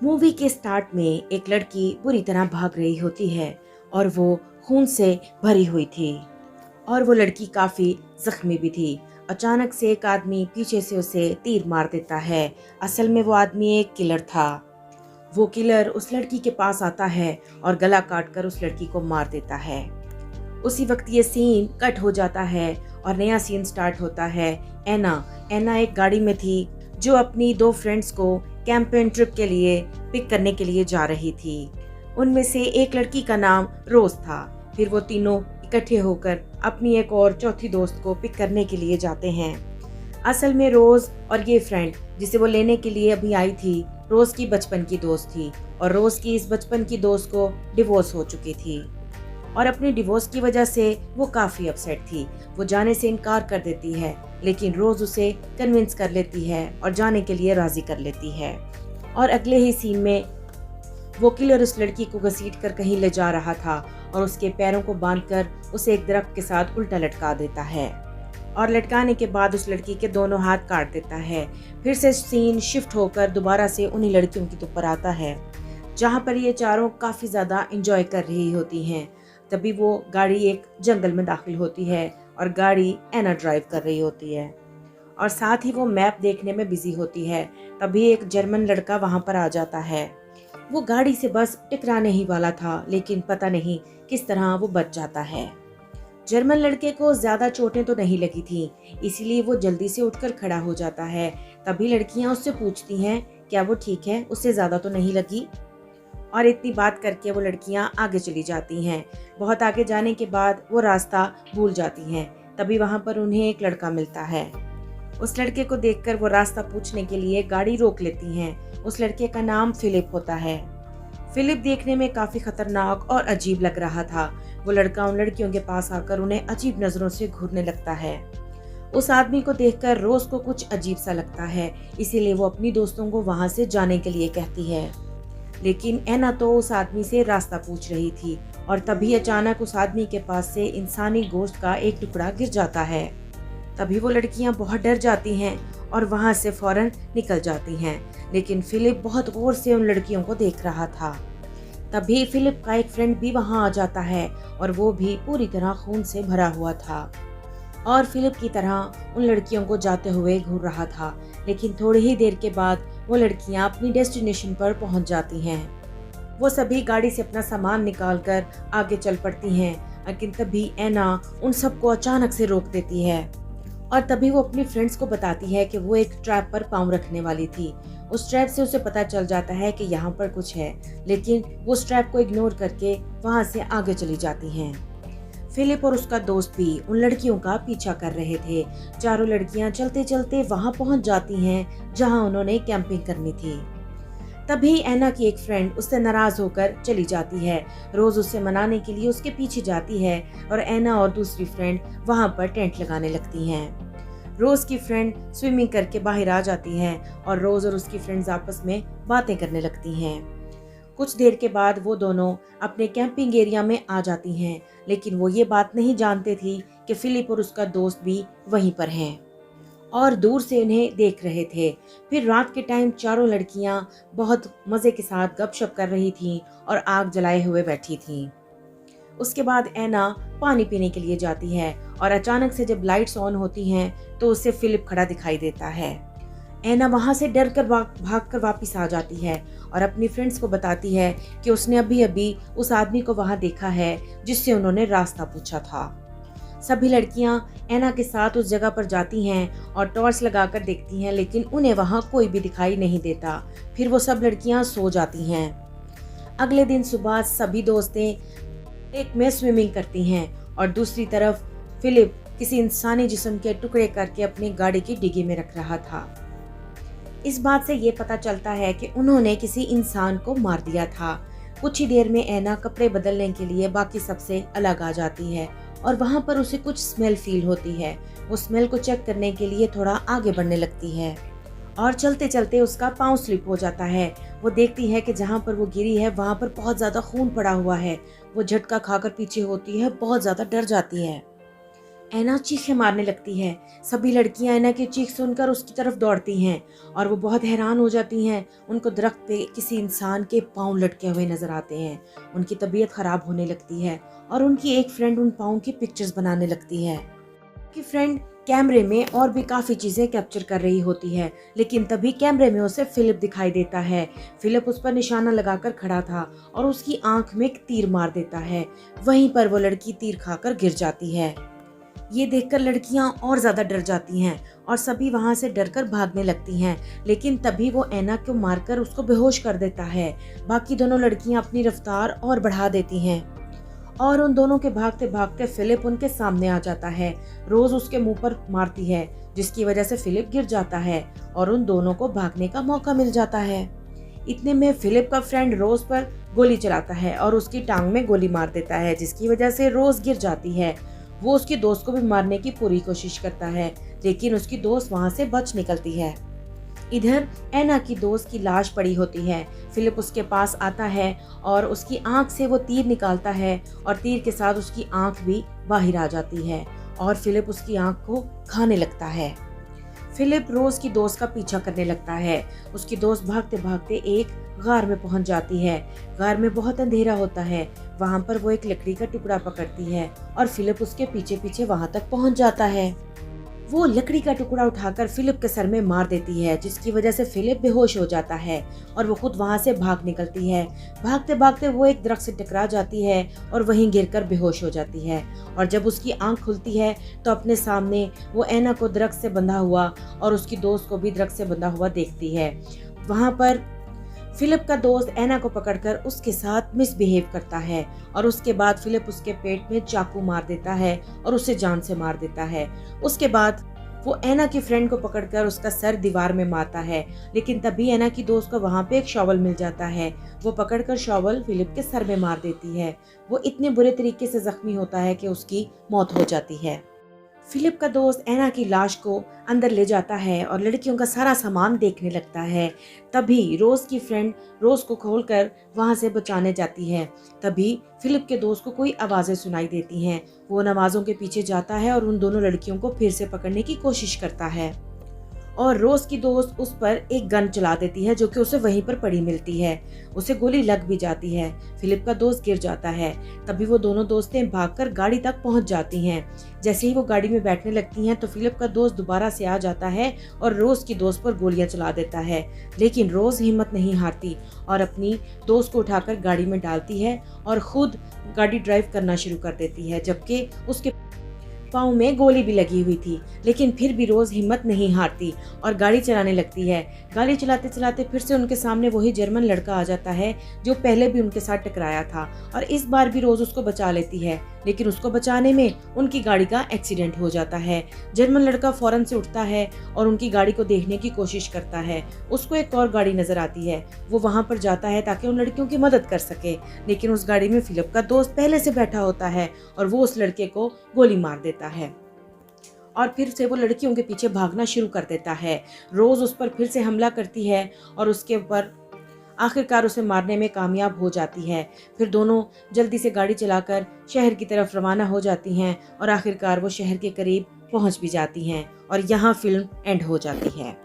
Movie के start में एक लड़की बुरी तरह भाग रही होती है और वो खून से भरी हुई थी और वो लड़की काफी जख्मी भी थी। अचानक से एक आदमी पीछे से उसे तीर मार देता है। असल में वो आदमी एक किलर था। वो किलर उस लड़की के पास आता है और गला काट कर उस लड़की को मार देता है। उसी वक्त ये सीन कट हो जाता है और नया सीन स्टार्ट होता है। एना एना एक गाड़ी में थी जो अपनी दो फ्रेंड्स को कैंपेन ट्रिप के लिए पिक करने के लिए जा रही थी। उनमें से एक लड़की का नाम रोज था। फिर वो तीनों इकट्ठे होकर अपनी एक और चौथी दोस्त को पिक करने के लिए जाते हैं। असल में रोज और ये फ्रेंड जिसे वो लेने के लिए अभी आई थी, रोज की बचपन की दोस्त थी और रोज की इस बचपन की दोस्त को डिवोर्स हो चुकी थी और अपने डिवोर्स की वजह से वो काफी अपसेट थी। वो जाने से इनकार कर देती है, लेकिन रोज उसे कन्विंस कर लेती है और जाने के लिए राजी कर लेती है। और अगले ही सीन में वो किलर उस लड़की को घसीट कर कहीं ले जा रहा था और उसके पैरों को बांधकर उसे एक दरख्त के साथ उल्टा लटका देता है और लटकाने के बाद उस लड़की के दोनों हाथ काट देता है। फिर से सीन शिफ्ट होकर दोबारा से उन्हीं लड़कियों के ऊपर आता है जहाँ पर ये चारों काफी ज्यादा एंजॉय कर रही होती हैं। तभी वो गाड़ी एक जंगल में दाखिल होती है और गाड़ी एना ड्राइव कर रही होती है और साथ ही वो मैप देखने में बिजी होती है। तभी एक जर्मन लड़का वहां पर आ जाता है। वो गाड़ी से बस टकराने ही वाला था, लेकिन पता नहीं किस तरह वो बच जाता है। जर्मन लड़के को ज्यादा चोटें तो नहीं लगी थी, इसीलिए वो जल्दी से उठकर खड़ा हो जाता है। तभी लड़कियां उससे पूछती हैं क्या वो ठीक है, उससे ज्यादा तो नहीं लगी। और इतनी बात करके वो लड़कियां आगे चली जाती हैं। बहुत आगे जाने के बाद वो रास्ता भूल जाती हैं। तभी वहां पर उन्हें एक लड़का मिलता है। उस लड़के को देखकर वो रास्ता पूछने के लिए गाड़ी रोक लेती हैं। उस लड़के का नाम फिलिप होता है। फिलिप देखने में काफी खतरनाक और अजीब लग रहा था। वो लड़का उन लड़कियों के पास आकर उन्हें अजीब नजरों से घूरने लगता है। उस आदमी को देखकर रोज को कुछ अजीब सा लगता है, इसीलिए वो अपनी दोस्तों को वहां से जाने के लिए कहती है। लेकिन एना तो उस आदमी से रास्ता पूछ रही थी और तभी अचानक उस आदमी के पास से इंसानी गोश्त का एक टुकड़ा गिर जाता है। तभी वो लड़कियां बहुत डर जाती हैं और वहां से फौरन निकल जाती हैं। लेकिन फिलिप बहुत गौर से उन लड़कियों को देख रहा था। तभी फिलिप का एक फ्रेंड भी वहां आ जाता है और वो भी पूरी तरह खून से भरा हुआ था और फिलिप की तरह उन लड़कियों को जाते हुए घूर रहा था। लेकिन थोड़ी ही देर के बाद वो लड़कियां अपनी डेस्टिनेशन पर पहुंच जाती हैं। वो सभी गाड़ी से अपना सामान निकालकर आगे चल पड़ती हैं, लेकिन तभी एना उन सबको अचानक से रोक देती है और तभी वो अपनी फ्रेंड्स को बताती है कि वो एक ट्रैप पर पाँव रखने वाली थी। उस ट्रैप से उसे पता चल जाता है कि यहाँ पर कुछ है, लेकिन वो उस ट्रैप को इग्नोर करके वहाँ से आगे चली जाती हैं। फिलिप और उसका दोस्त भी उन लड़कियों का पीछा कर रहे थे। चारों लड़कियां चलते चलते वहां पहुंच जाती हैं जहां उन्होंने कैंपिंग करनी थी। तभी एना की एक फ्रेंड उससे नाराज होकर चली जाती है। रोज उससे मनाने के लिए उसके पीछे जाती है और एना और दूसरी फ्रेंड वहां पर टेंट लगाने लगती हैं। रोज की फ्रेंड स्विमिंग करके बाहर आ जाती है और रोज और उसकी फ्रेंड्स आपस में बातें करने लगती हैं। कुछ देर के बाद वो दोनों अपने कैंपिंग एरिया में आ जाती हैं, लेकिन वो ये बात नहीं जानते थी कि फिलिप और उसका दोस्त भी वहीं पर हैं और दूर से उन्हें देख रहे थे। फिर रात के टाइम चारों लड़कियां बहुत मजे के साथ गपशप कर रही थीं और आग जलाए हुए बैठी थीं। उसके बाद एना पानी पीने के लिए जाती है और अचानक से जब लाइट्स ऑन होती हैं तो उसे फिलिप खड़ा दिखाई देता है। एना वहां से डर कर भागकर वापस आ जाती है और अपनी फ्रेंड्स को बताती है कि उसने अभी अभी उस आदमी को वहां देखा है जिससे उन्होंने रास्ता पूछा था। सभी लड़कियां एना के साथ उस जगह पर जाती हैं और टॉर्च लगाकर देखती हैं, लेकिन उन्हें वहां कोई भी दिखाई नहीं देता। फिर वो सब लड़कियां सो जाती हैं। अगले दिन सुबह सभी दोस्तें एक में स्विमिंग करती हैं और दूसरी तरफ फिलिप किसी इंसानी जिस्म के टुकड़े करके अपनी गाड़ी की डिग्गी में रख रहा था। इस बात से ये पता चलता है कि उन्होंने किसी इंसान को मार दिया था। कुछ ही देर में एना कपड़े बदलने के लिए बाकी सबसे अलग आ जाती है और वहां पर उसे कुछ स्मेल फील होती है। वो स्मेल को चेक करने के लिए थोड़ा आगे बढ़ने लगती है और चलते चलते उसका पाँव स्लिप हो जाता है। वो देखती है कि जहाँ पर वो गिरी है वहां पर बहुत ज्यादा खून पड़ा हुआ है। वो झटका खाकर पीछे होती है, बहुत ज्यादा डर जाती है। ऐना चीखें मारने लगती है। सभी लड़कियां ऐना की चीख सुनकर उसकी तरफ दौड़ती हैं और वो बहुत हैरान हो जाती हैं। उनको दरख्त पे किसी इंसान के पाँव लटके हुए नजर आते हैं। उनकी तबीयत खराब होने लगती है और उनकी एक फ्रेंड उन पाँव की पिक्चर्स बनाने लगती है। कि फ्रेंड कैमरे में और भी काफ़ी चीज़ें कैप्चर कर रही होती है, लेकिन तभी कैमरे में उसे फिलिप दिखाई देता है। फिलिप उस पर निशाना लगाकर खड़ा था और उसकी आंख में एक तीर मार देता है। वहीं पर वो लड़की तीर खाकर गिर जाती है। ये देखकर लड़कियां और ज़्यादा डर जाती हैं और सभी वहां से डरकर भागने लगती हैं, लेकिन तभी वो ऐना को मारकर उसको बेहोश कर देता है। बाकी दोनों लड़कियां अपनी रफ्तार और बढ़ा देती हैं और उन दोनों के भागते भागते फिलिप उनके सामने आ जाता है। रोज उसके मुंह पर मारती है, जिसकी वजह से फिलिप गिर जाता है और उन दोनों को भागने का मौका मिल जाता है। इतने में फिलिप का फ्रेंड रोज पर गोली चलाता है और उसकी टांग में गोली मार देता है, जिसकी वजह से रोज गिर जाती है। वो उसकी दोस्त को भी मारने की पूरी कोशिश करता है, लेकिन उसकी दोस्त वहां से बच निकलती है। इधर ऐना की दोस्त की लाश पड़ी होती है। फिलिप उसके पास आता है और उसकी आंख से वो तीर निकालता है और तीर के साथ उसकी आंख भी बाहर आ जाती है और फिलिप उसकी आंख को खाने लगता है। फिलिप रोज की दोस्त का पीछा करने लगता है। उसकी दोस्त भागते भागते एक गार में पहुंच जाती है। गार में बहुत अंधेरा होता है। वहां पर वो एक लकड़ी का टुकड़ा पकड़ती है और फिलिप उसके पीछे पीछे वहां तक पहुंच जाता है। वो लकड़ी का टुकड़ा उठाकर फिलिप के सर में मार देती है, जिसकी वजह से फिलिप बेहोश हो जाता है और वो खुद वहां से भाग निकलती है। भागते भागते वो एक दरख्त से टकरा जाती है और वहीं गिरकर बेहोश हो जाती है। और जब उसकी आंख खुलती है तो अपने सामने वो ऐना को दरख्त से बंधा हुआ और उसकी दोस्त को भी दरख्त से बंधा हुआ देखती है। वहां पर फिलिप का दोस्त ऐना को पकड़कर उसके साथ मिसबिहेव करता है और उसके बाद फिलिप उसके पेट में चाकू मार देता है और उसे जान से मार देता है। उसके बाद वो ऐना की फ्रेंड को पकड़कर उसका सर दीवार में मारता है, लेकिन तभी ऐना की दोस्त को वहां पे एक शॉवल मिल जाता है। वो पकड़कर शॉवल फिलिप के सर में मार देती है। वो इतने बुरे तरीके से जख्मी होता है कि उसकी मौत हो जाती है। फिलिप का दोस्त ऐना की लाश को अंदर ले जाता है और लड़कियों का सारा सामान देखने लगता है। तभी रोज की फ्रेंड रोज को खोलकर वहां से बचाने जाती है। तभी फिलिप के दोस्त को कोई आवाजें सुनाई देती हैं। वो उन आवाजों के पीछे जाता है और उन दोनों लड़कियों को फिर से पकड़ने की कोशिश करता है और रोज की दोस्त उस पर एक गन चला देती है, जो कि उसे वहीं पर पड़ी मिलती है। उसे गोली लग भी जाती है। फिलिप का दोस्त गिर जाता है। तभी वो दोनों दोस्तें भागकर गाड़ी तक पहुंच जाती हैं। जैसे ही वो गाड़ी में बैठने लगती हैं तो फिलिप का दोस्त दोबारा से आ जाता है और रोज की दोस्त पर गोलियां चला देता है, लेकिन रोज हिम्मत नहीं हारती और अपनी दोस्त को उठाकर गाड़ी में डालती है और खुद गाड़ी ड्राइव करना शुरू कर देती है, जबकि उसके पाँव में गोली भी लगी हुई थी। लेकिन फिर भी रोज हिम्मत नहीं हारती और गाड़ी चलाने लगती है। गाड़ी चलाते चलाते फिर से उनके सामने वही जर्मन लड़का आ जाता है जो पहले भी उनके साथ टकराया था और इस बार भी रोज उसको बचा लेती है, लेकिन उसको बचाने में उनकी गाड़ी का एक्सीडेंट हो जाता है। जर्मन लड़का फौरन से उठता है और उनकी गाड़ी को देखने की कोशिश करता है। उसको एक और गाड़ी नजर आती है। वो वहां पर जाता है ताकि उन लड़कियों की मदद कर सके, लेकिन उस गाड़ी में फिलिप का दोस्त पहले से बैठा होता है और वो उस लड़के को गोली मार देता है और फिर से वो लड़कियों के पीछे भागना शुरू कर देता है। रोज उस पर फिर से हमला करती है और उसके ऊपर आखिरकार उसे मारने में कामयाब हो जाती है। फिर दोनों जल्दी से गाड़ी चलाकर शहर की तरफ रवाना हो जाती हैं और आखिरकार वो शहर के करीब पहुंच भी जाती हैं और यहाँ फिल्म एंड हो जाती है।